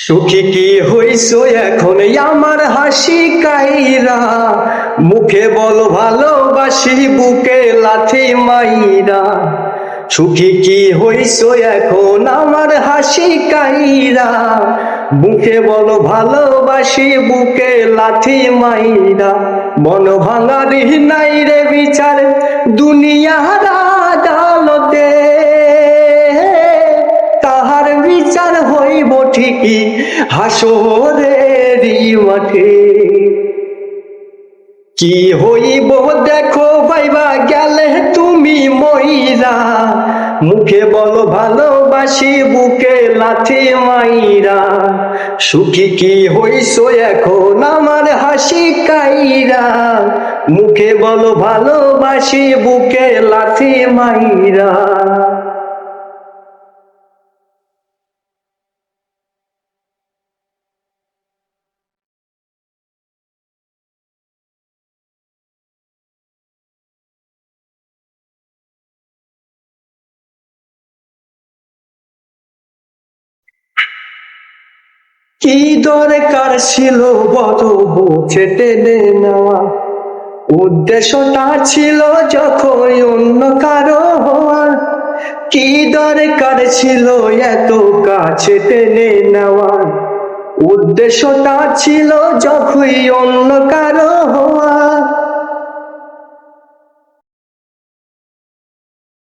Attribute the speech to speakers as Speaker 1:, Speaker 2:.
Speaker 1: সুখী কি হইছো এখন আমার হাসি কাইরা, মুখে বলো ভালোবাসি বুকে লাথি মাইরা। সুখী কি হইছো এখন আমার হাসি কাইরা, মুখে বলো ভালোবাসি বুকে লাথি মাইরা। মন ভাঙারি নাই রে বিচার দুনিয়ার আদালতে, তাহার বিচার হইব ঠিকই হাসরের মাঠে। কি হইব দেখো ভাইবা গেলে তুমি মইরা, মুখে বলো ভালোবাসি বুকে লাথি মাইরা। সুখী কি হইছো এখন আমার হাসি কাইরা, মুখে বলো ভালোবাসি বুকে লাথি মাইরা। কি দরকার ছিল বড় বুঝে টেনে নেওয়া, উদ্দেশ্যটা ছিল যখন অন্য কারো হওয়ার। কি দরকার ছিল এত কাছে টেনে নেওয়ার, উদ্দেশ্যটা ছিল যখন অন্য কারো হওয়ার।